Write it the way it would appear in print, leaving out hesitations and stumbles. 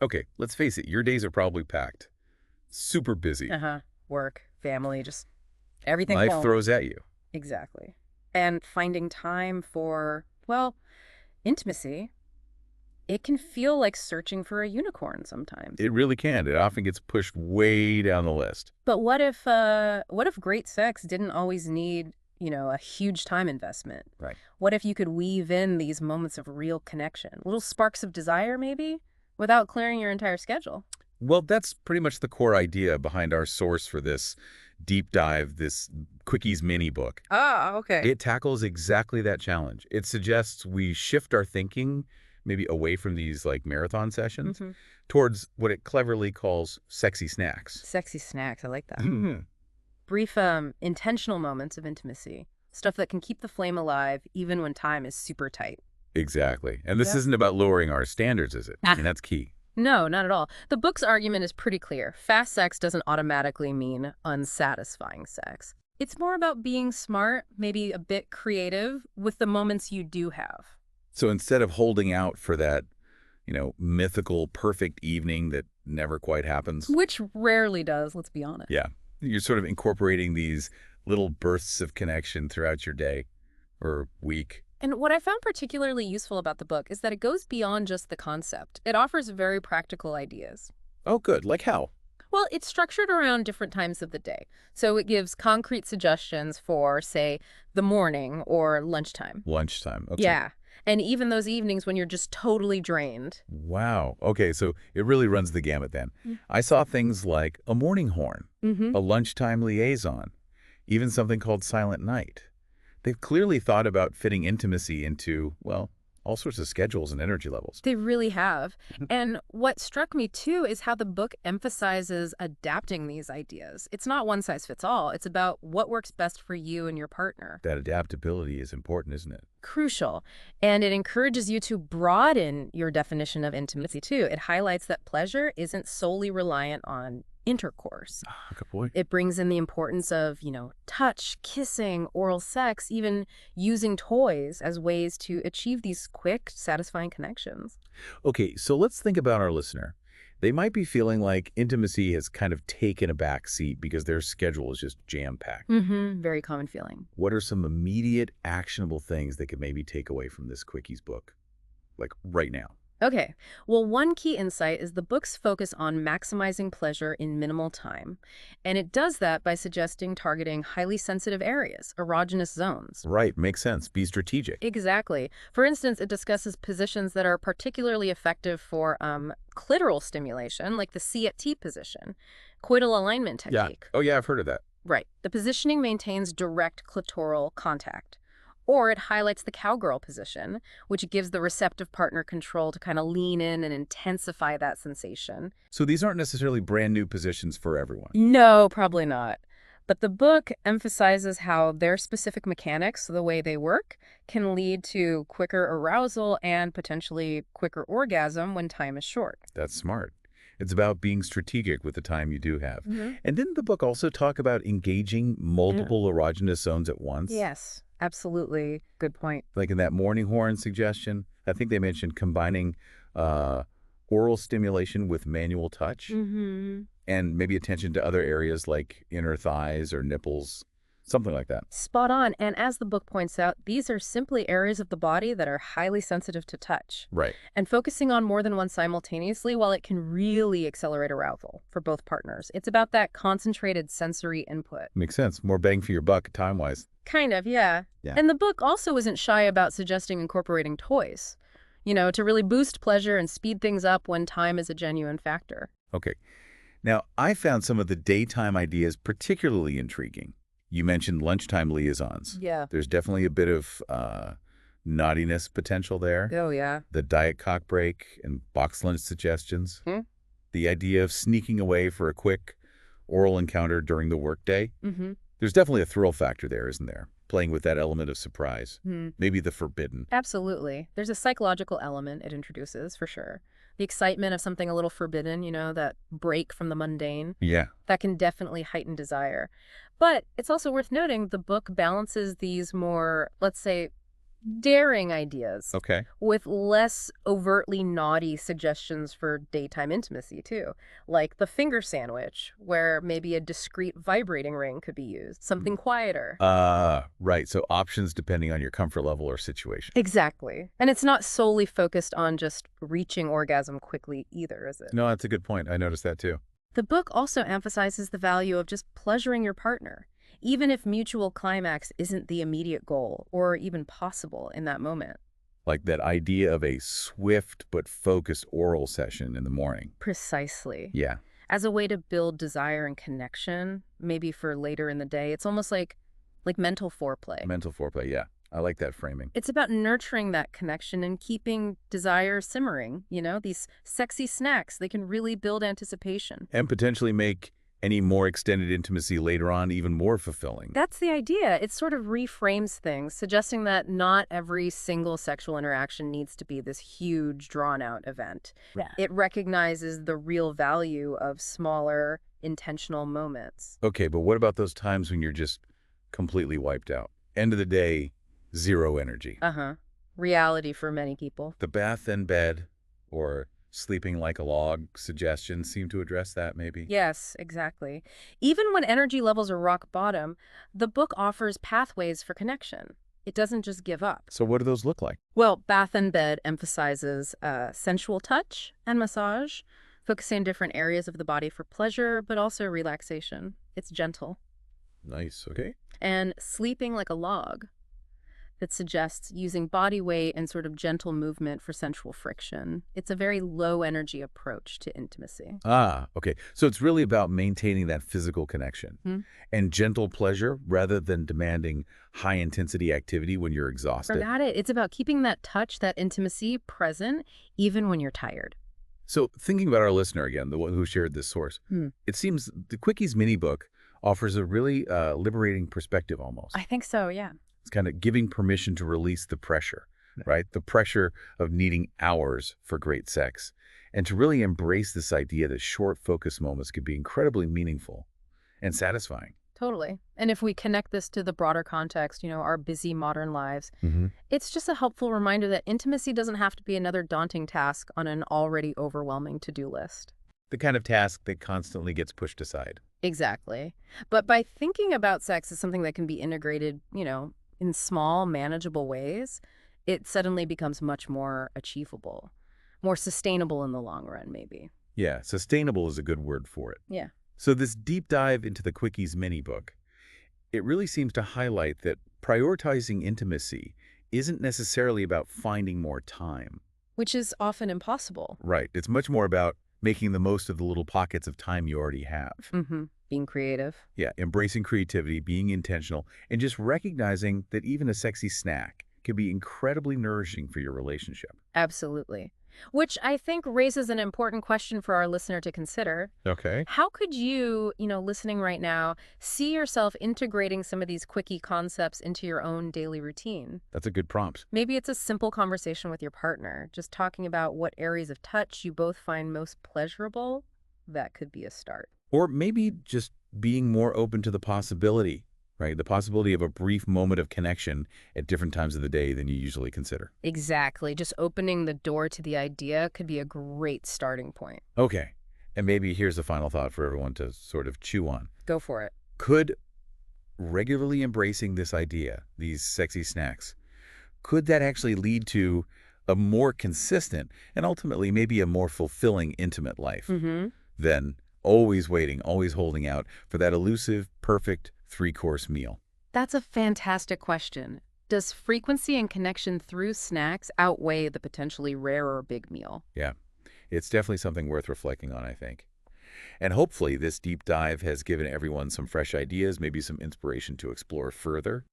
Okay, let's face it, your days are probably packed. Super busy. Uh-huh. Work, family, just everything at Life home. throws at you. Exactly. And finding time for, well, intimacy, it can feel like searching for a unicorn sometimes. It really can. It often gets pushed way down the list. But what if great sex didn't always need, a huge time investment? Right. What if you could weave in these moments of real connection, little sparks of desire maybe, without clearing your entire schedule? Well, that's pretty much the core idea behind our source for this deep dive, this Quickies mini book. Ah, okay. It tackles exactly that challenge. It suggests we shift our thinking maybe away from these like marathon sessions Mm-hmm. towards what it cleverly calls sexy snacks. Sexy snacks, I like that. Mhm. Brief, intentional moments of intimacy. Stuff that can keep the flame alive even when time is super tight. Exactly. And this Yep. isn't about lowering our standards, is it? I mean, that's key. No, not at all. The book's argument is pretty clear. Fast sex doesn't automatically mean unsatisfying sex. It's more about being smart, maybe a bit creative, with the moments you do have. So instead of holding out for that, mythical perfect evening that never quite happens, Which rarely does, let's be honest. yeah, you're sort of incorporating these little bursts of connection throughout your day or week. And what I found particularly useful about the book is that it goes beyond just the concept. It offers very practical ideas. Oh, good. Like how? Well, it's structured around different times of the day. So it gives concrete suggestions for, say, the morning or lunchtime. Lunchtime. Okay. Yeah. And even those evenings when you're just totally drained. Wow. Okay, so it really runs the gamut then. I saw things like a morning horn, Mm-hmm. a lunchtime liaison, even something called Silent Night. They've clearly thought about fitting intimacy into, well, all sorts of schedules and energy levels. They really have. Mhm. And what struck me too is how the book emphasizes adapting these ideas. It's not one size fits all. It's about what works best for you and your partner. That adaptability is important, isn't it? Crucial. And it encourages you to broaden your definition of intimacy too. It highlights that pleasure isn't solely reliant on intercourse. Ah, good boy. It brings in the importance of, touch, kissing, oral sex, even using toys as ways to achieve these quick, satisfying connections. Okay, so let's think about our listener. They might be feeling like intimacy has kind of taken a back seat because their schedule is just jam-packed. Mm-hmm. Very common feeling. What are some immediate, actionable things they could maybe take away from this Quickies book? Like right now. Okay. Well, one key insight is the book's focus on maximizing pleasure in minimal time. And it does that by suggesting targeting highly sensitive areas, erogenous zones. Right, makes sense. Be strategic. Exactly. For instance, it discusses positions that are particularly effective for clitoral stimulation, like the C at T position, coital alignment Yeah. technique. Oh, yeah, I've heard of that. Right. The positioning maintains direct clitoral contact. Or it highlights the cowgirl position, which gives the receptive partner control to kind of lean in and intensify that sensation. So these aren't necessarily brand new positions for everyone. No, probably not. But the book emphasizes how their specific mechanics, the way they work, can lead to quicker arousal and potentially quicker orgasm when time is short. That's smart. It's about being strategic with the time you do have. Hmm. And didn't the book also talk about engaging multiple erogenous zones at once? Yes, absolutely. Good point. Like in that morning horn suggestion, I think they mentioned combining uh, oral stimulation with manual touch Mm-hmm. and maybe attention to other areas like inner thighs or nipples, something like that. Spot on. And as the book points out, these are simply areas of the body that are highly sensitive to touch. Right. And focusing on more than one simultaneously, while it can really accelerate arousal for both partners, it's about that concentrated sensory input. Makes sense. More bang for your buck time-wise. Kind of, yeah. Yeah. And the book also isn't shy about suggesting incorporating toys, to really boost pleasure and speed things up when time is a genuine factor. Okay. Now, I found some of the daytime ideas particularly intriguing. You mentioned lunchtime liaisons. Yeah. There's definitely a bit of naughtiness potential there. Oh, yeah. The diet cock break and box lunch suggestions. Hmm? The idea of sneaking away for a quick oral encounter during the workday. Mm-hmm. There's definitely a thrill factor there, isn't there? Playing with that element of surprise. Maybe the forbidden. Absolutely. There's a psychological element it introduces, for sure. The excitement of something a little forbidden, that break from the mundane, Yeah. that can definitely heighten desire. But it's also worth noting the book balances these more, let's say, daring ideas Okay. with less overtly naughty suggestions for daytime intimacy, too. Like the finger sandwich, where maybe a discreet vibrating ring could be used, something quieter. Right. So options depending on your comfort level or situation. Exactly. And it's not solely focused on just reaching orgasm quickly either, is it? No, that's a good point. I noticed that too. The book also emphasizes the value of just pleasuring your partner, even if mutual climax isn't the immediate goal or even possible in that moment. Like that idea of a swift but focused oral session in the morning. Precisely. Yeah. As a way to build desire and connection, maybe for later in the day. It's almost like mental foreplay. Mental foreplay. Yeah. I like that framing. It's about nurturing that connection and keeping desire simmering. These sexy snacks, they can really build anticipation. And potentially make any more extended intimacy later on even more fulfilling. That's the idea. It sort of reframes things, suggesting that not every single sexual interaction needs to be this huge, drawn-out event. Yeah. It recognizes the real value of smaller, intentional moments. Okay, but what about those times when you're just completely wiped out? End of the day, zero energy. Uh-huh. Reality for many people. The bath and bed or sleeping like a log suggestions seem to address that, maybe. Yes, exactly. Even when energy levels are rock bottom, the book offers pathways for connection. It doesn't just give up. So what do those look like? Well, Bath and Bed emphasizes sensual touch and massage, focusing on different areas of the body for pleasure, but also relaxation. It's gentle. Nice, okay. And Sleeping Like a Log, that suggests using body weight and sort of gentle movement for sensual friction. It's a very low-energy approach to intimacy. Okay. So it's really about maintaining that physical connection and gentle pleasure rather than demanding high-intensity activity when you're exhausted. Forgot it. It's about keeping that touch, that intimacy present, even when you're tired. So thinking about our listener again, the one who shared this source, it seems the Quickies mini book offers a really liberating perspective almost. I think so, yeah. It's kind of giving permission to release the pressure, right? The pressure of needing hours for great sex, and to really embrace this idea that short focus moments can be incredibly meaningful and satisfying. Totally. And if we connect this to the broader context, our busy modern lives, it's just a helpful reminder that intimacy doesn't have to be another daunting task on an already overwhelming to-do list. The kind of task that constantly gets pushed aside. Exactly. But by thinking about sex as something that can be integrated, in small, manageable ways, it suddenly becomes much more achievable, more sustainable in the long run, maybe. Yeah, sustainable is a good word for it. Yeah. So this deep dive into the Quickies mini book, it really seems to highlight that prioritizing intimacy isn't necessarily about finding more time. Which is often impossible. Right. It's much more about making the most of the little pockets of time you already have. Being creative. Yeah, embracing creativity, being intentional, and just recognizing that even a sexy snack can be incredibly nourishing for your relationship. Absolutely. Which I think raises an important question for our listener to consider. Okay. How could you, listening right now, see yourself integrating some of these quickie concepts into your own daily routine? That's a good prompt. Maybe it's a simple conversation with your partner, just talking about what areas of touch you both find most pleasurable. That could be a start. Or maybe just being more open to the possibility, right? The possibility of a brief moment of connection at different times of the day than you usually consider. Exactly. Just opening the door to the idea could be a great starting point. Okay. And maybe here's a final thought for everyone to sort of chew on. Go for it. Could regularly embracing this idea, these sexy snacks, could that actually lead to a more consistent and ultimately maybe a more fulfilling intimate life than always waiting, always holding out for that elusive, perfect three-course meal? That's a fantastic question. Does frequency and connection through snacks outweigh the potentially rarer big meal? Yeah, it's definitely something worth reflecting on, I think. And hopefully this deep dive has given everyone some fresh ideas, maybe some inspiration to explore further.